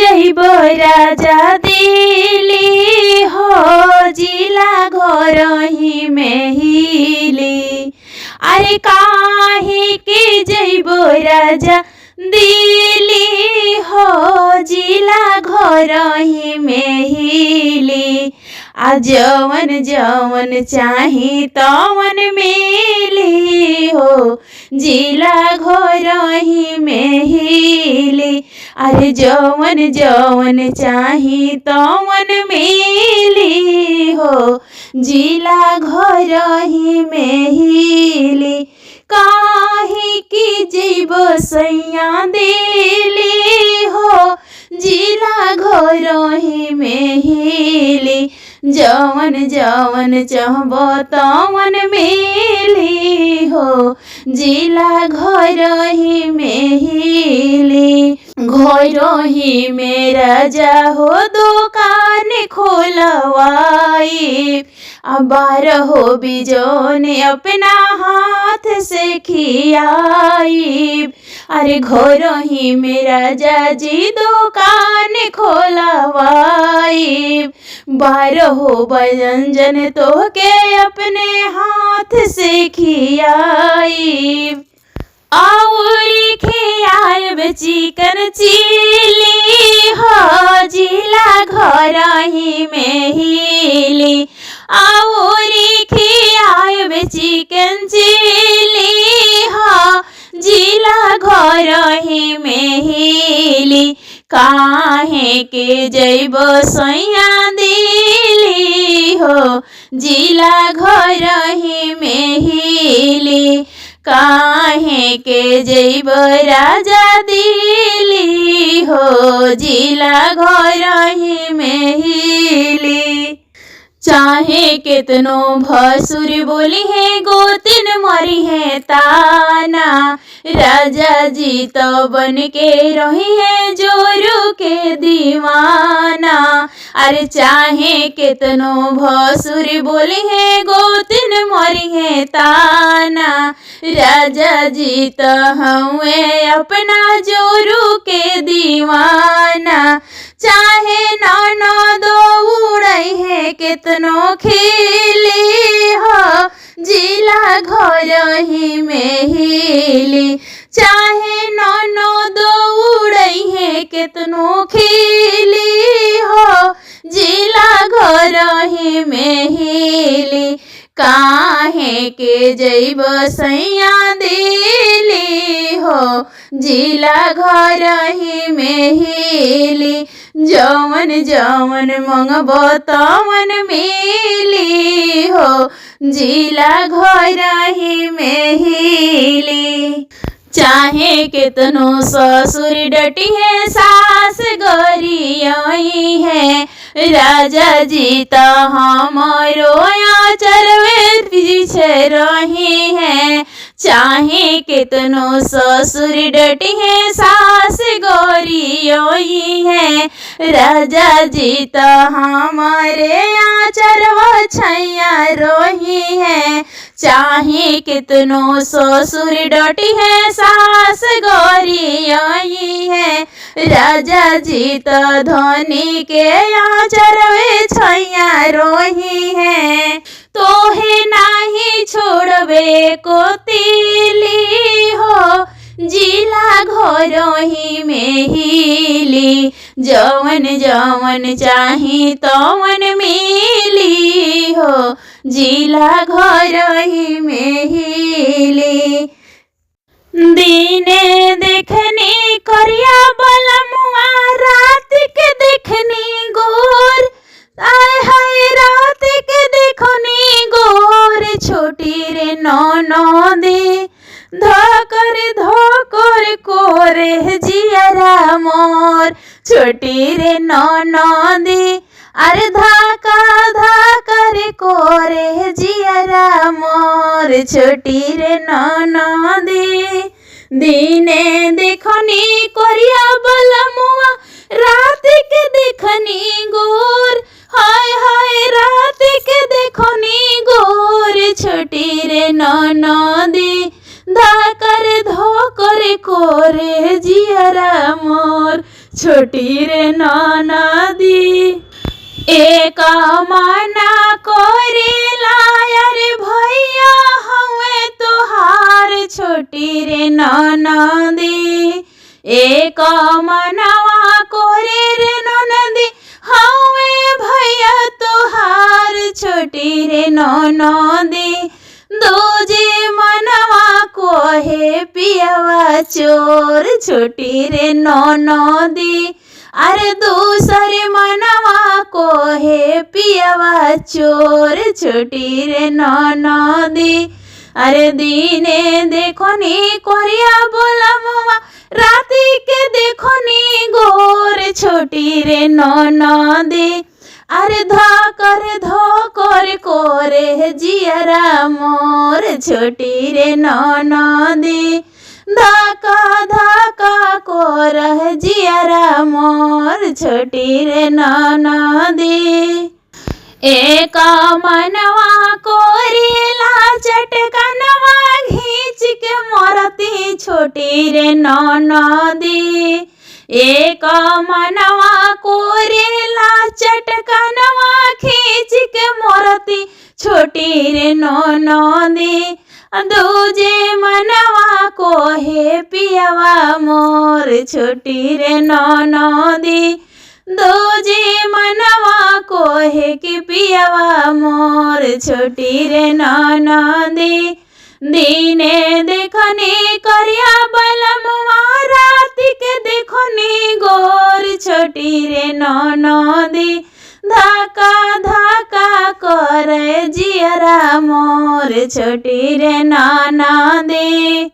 जइब राजा दिल्ली हो जिला घर ही में हिली। अरे काहे के जइब राजा दिल्ली हो जिला घर ही में हिली। आ जवन जवन चाही तवन मिली हो जिला घर ही में हिली। अरे जवन जवन चाही तवन मिली हो जिला घर ही में हिली। काहे की जइब सैया दिल्ली हो जिला घर ही में हिली। जवन जवन चाहब तवन मिली हो जिला घर ही में हिली। घर ही में राजा हो दुकान खोलवाई। 12 बिजोन अपना हाथ से खियाई। अरे घर ही में राजा जी दुकान खोलवाई। 12 व्यंजन तो के अपने हाथ से खियाई। और खियाब चिकन चिली हो जिला घर ही में हिली। और खियाब चिकन चिली हो जिला घर ही में हिली। काहे के जइब सैया दिल्ली हो जिला घर ही में हिली। काहे के जइब राजा दिल्ली हो जिला घर ही में हिली। चाहे कितनो भसुर बोली है गोतिन मरी है ताना। राजा जी तो बन के रही है जोरू के दीवाना। अरे चाहे कितनो भसुर बोली है गोतिन मरी है ताना। राजा जी तो हुए अपना जोरू के दीवाना। चाहे ननद उड़ई है कितनो खिली हो जिला घर ही में हिली। चाहे ननद उड़ई है कितनो खिली हो जिला घर ही में हिली। काहे के जइब सैया दिल्ली हो जिला घर ही में हिली। जवन जवन मंगब तवन मिली हो जिला घर ही में हिली। चाहे कितनो ससुर डटी है सास गरियाई है। राजा जी तो हमारो चरवे पीछे रही है। चाहे कितनो ससुर डटी है सास गरियाई है। राजा जी तो हमारे आचरवा छैया रोही है। चाहे कितनो ससुर डटी है सास गरियाई है। राजा जी तो धनी के आचरवे छैया रोही है। तोहे नाही छोड़बे को तिली हो जिला घर ही में हिली। जवन जवन चाही तवन मिली हो जिला घर ही में हिली। दिने देखनी करिया बलमुआ रात के देखनी गोर। आय हाय रात के देखनी गोर। छोटी रे ननदी धोकर कोरे जियरा मोर। छोटी रे ननदी अरे धाका रे कोरे जियरा मोर। छोटी रे ननदी दिने देखनी करिया बलमुआ रात के देखनी गोर। हाय हाय रात के देखनी गोर। छोटी रे ननदी धोकर कोरे जियरा मोर। छोटी रे ननदी। एक मना करेला अरे भैया हवे तोहार छोटी रे ननदी। एक मनवा कोरे रे ननदी हवे भैया तोहार छोटी रे ननदी। दूजे मनवा कोहे पियवा चोर छोटी रे ननदी। अरे दूसरे मनवा कोहे पियवा चोर छोटी रे ननदी। अरे दीने देखो नी कोरिया बोला मुआ राती के देखो नी गोर छोटी रे ननदी। अरे धोकर कोरे जियरा मोर छोटी रे ननदी। धका धका कोरह जियरा मोर छोटी रे ननदी। एक मनवा कोरेला चटकनवा घींच के मोरती छोटी रे ननदी। एक मनवा कोरेला चटकनवा खींच के मोरती छोटी रे ननदी। दूजे मनवा कोहे पियवा मोर छोटी रे ननदी। दूजे मनवा कोहे कि पियवा मोर छोटी रे ननदी। दीने देखनी करिया बलमुआ राती के देखनी गोर छोटी रे ननदी। धका धका करे जियरा मोर छोटी रे ननदी।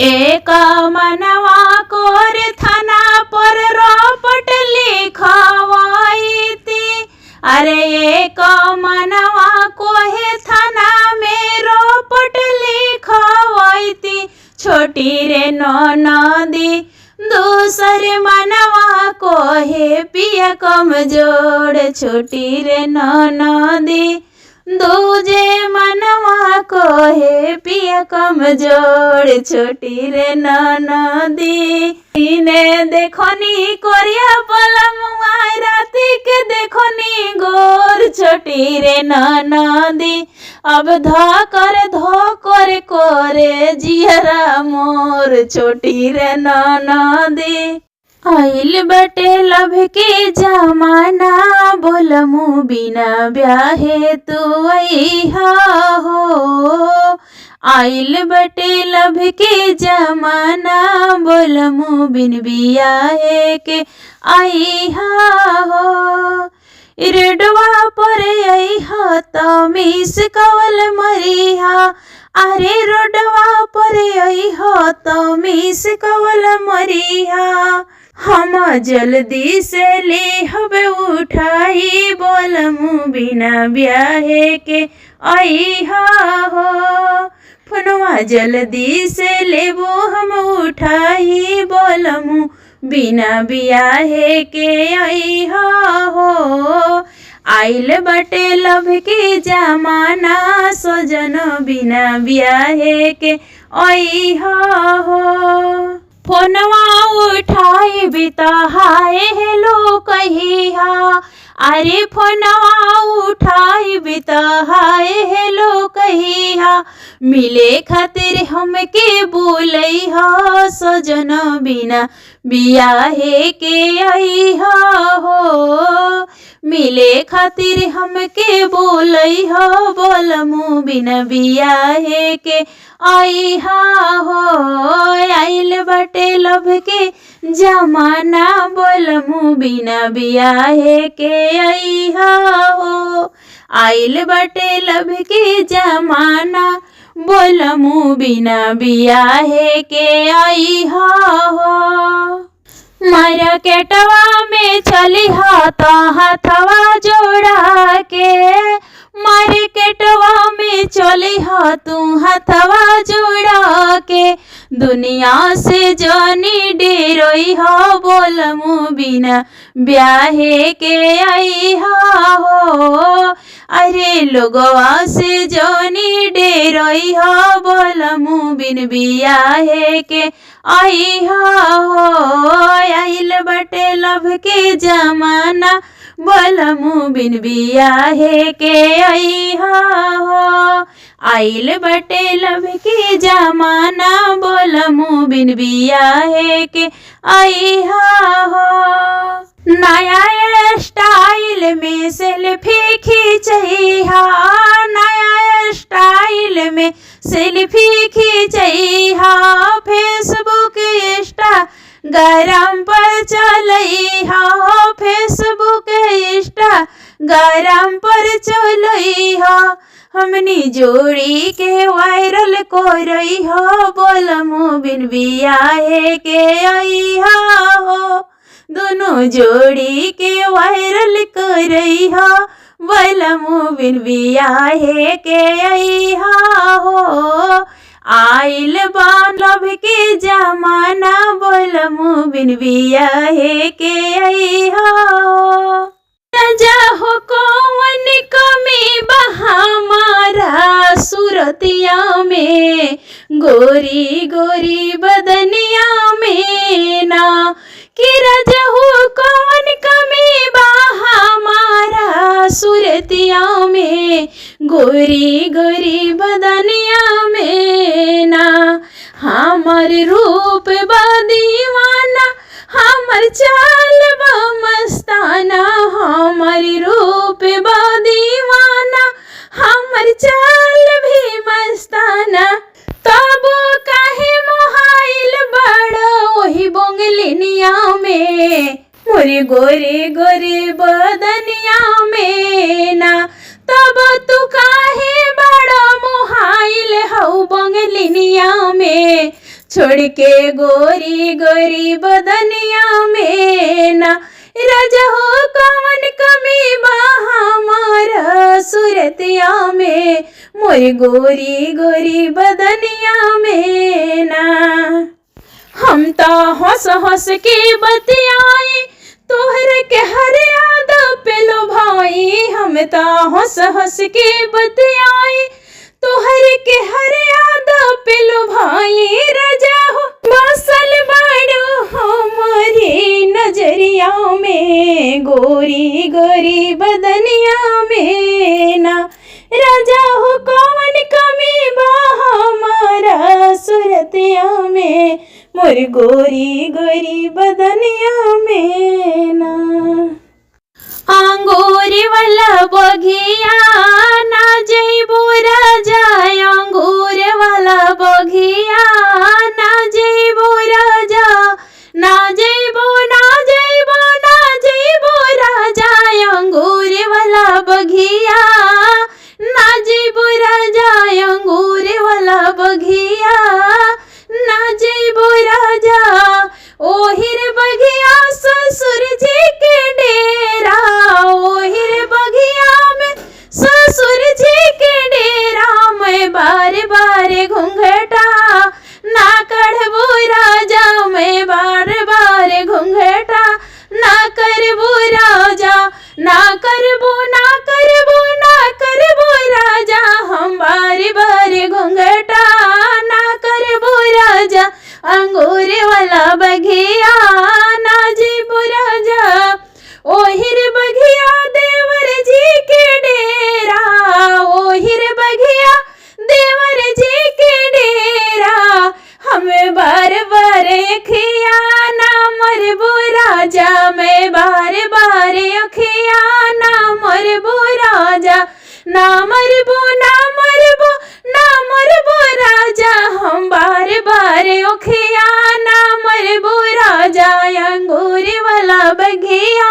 एक मनवा कोरे थाना पर रोपट लिखवाई थी। अरे एक मनवा कोहे थाना में रोपट लिखवाई थी छोटी रे ननदी। दूसरे मनवा कोहे पिया कमजोर छोटी रे ननदी। दूजे मनवा कोहे पिया कमजोर छोटी रे ननदी। इने देखनी कोरिया बलमुआ राती के देखनी गोर छोटी रे ननदी। अब धोकर कोरे जियरा मोर छोटी रे ननदी। आइल बटे लभ के जमाना बोलमु बिना ब्याहे तू अइहा हो। आइल बटे लभ के जमाना बोलमु बिन बियाहे के अइहा हो। रेडवा पर अइहा त मिस कवल मरिहा। अरे रोडवा पर अइहा त मिस कवल मरिहा। हम जल्दी से ले हबे उठाई बोलमु बिना ब्याहे के अइहा हो। फोनवा जल्दी से लेबो हम उठाई बोलमु बिना ब्याहे के अइहा हो। आइल बटे लभ के जमाना सजन बिना ब्याहे के अइहा हो। फोनवा उठाई बिता हाय हेलो कहिहा। अरे फोनवा उठाई बिता हाय हेलो कहिहा। मिले खातिर हमके बोलैहा सजन बिना बियाहे के अइहा हो। मिले खातिर हमके बोलैहा बोलमु बिना बियाहे के अइहा हो। आइल बटे लभ के जमाना बोलमु बिना बियाहे के अइहा हो। आइल बटे लभ के जमाना बोलमु बिना बियाहे के अइहा हो। मार्केटवा में चली हाथवा जोड़ा के। मार्केटवा में चली तू हाथवा जोड़ा के। दुनिया से जानी डेरोई हो बोलमु बिना ब्याहे के अइहा हो। अरे लोगवा से जानी डेरोई हो बोलमु बिन बियाहे के अइहा हो। आइल बटे लभ के जमाना बोलमु बिन बियाहे के अइहा हो। आइल बटे लभ के जमाना बोलमु बिन बियाहे के अइहा हो। नया स्टाइल में सेल्फी खींचइहा, नया स्टाइल में सेल्फी खींचइहा, फेसबुक इंस्टाग्राम पर चलइहा, फेसबुक इंस्टाग्राम पर चलइहा। हमनी जोड़ी के वायरल करइहा बोलमु बिन बियाहे के अइहा हो। दोनों जोड़ी के वायरल करइहा बोलमु बिन बियाहे के अइहा हो। आइल बा लभ के जमाना बोलमु बिन बियाहे के अइहा हो। राजा हो कौन कमी बा हमारा सूरतिया में, गोरी गोरी बदनिया में ना, कि राजा हो कौन कमी बा हमारा सूरतिया में, गोरी गोरी बदनिया में ना। हमर रूप बा दीवाना, हमर चाल बा मस्ताना, हमर रूप बा दीवाना, हमर चाल भी मस्ताना। तब काहे मोहाइल बड़ा ओही बोंगलिनिया में, मोरी गोरी गोरी बदनिया में ना। तब तू काहे बड़ा मोहाइल हऊ बोंगलिनिया में, छोड़ के गोरी गोरी बदनिया में ना। राजा हो कौन कमी बा हमारा सूरतिया में, मोरी गोरी गोरी बदनिया में ना। हम तो हंस हंस के बतियाई तोहर के हर याद पेलो भाई, हम तो हंस हंस के बतियाई तोहर के हर याद पेलो भाई। राजा हो बसल बाड़ो हमारी नजरिया में, गोरी गोरी बदनिया में ना। राजा हो कौन कमी बा हमारा सूरतिया में, मोर गोरी गोरी बदनिया में ना। अंगूरी वाला बगिया ना जइबो राजा, अंगूर वाला बगिया ना जइबो राजा, ना जइबो ना जइबो ना जइबो राजा। अंगूर वाला बगिया ना जइबो राजा, अंगूर वाला बगिया ना जइबो राजा। ओहिर बगिया ससुर जी के डेरा, ओहिर बगिया में ससुर जी के डेरा। मैं बार बार घूंघटा ना कढ़बो राजा, मैं बार बार घूंघटा ना करबो राजा, ना करबो ना करबो ना करबो राजा। हम बार बार घूंघटा ना करबो राजा, अंगूर वाला बगिया ना जइबो राजा। ओहिर बगिया देवर जी के डेरा, ओहिर बगिया देवर जी के डेरा। हमें बार बार अखिया ना मरबो राजा, मैं बार बार अखिया ना मरबो राजा, ना मरबो ना मरबो ना मरबो राजा। हम बार बार अखिया ना मरबो राजा, अंगूर वाला बगिया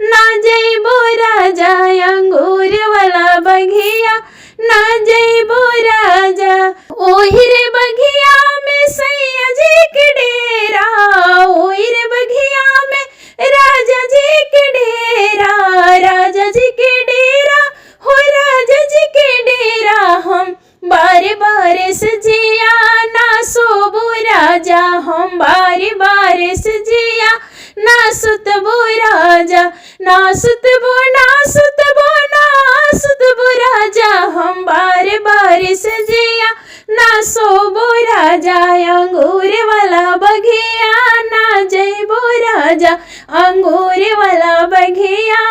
ना जइबो राजा, अंगूर वाला बगिया ना जइबो राजा। ओहिर बगिया में सैया जी के डेरा, ओहिर बगिया में राजा जी के डेरा, राजा जी के डेरा हो राजा जी के डेरा। हम बार बार सजिया ना सोबो राजा, हम बार बार सजिया ना सुतबो राजा, ना सुतबो, ना सुतबो, ना सुतबो राजा, हम बार बार सजिया ना सोबो राजा, अंगूर वाला बगिया ना जइबो राजा, अंगूर वाला बगिया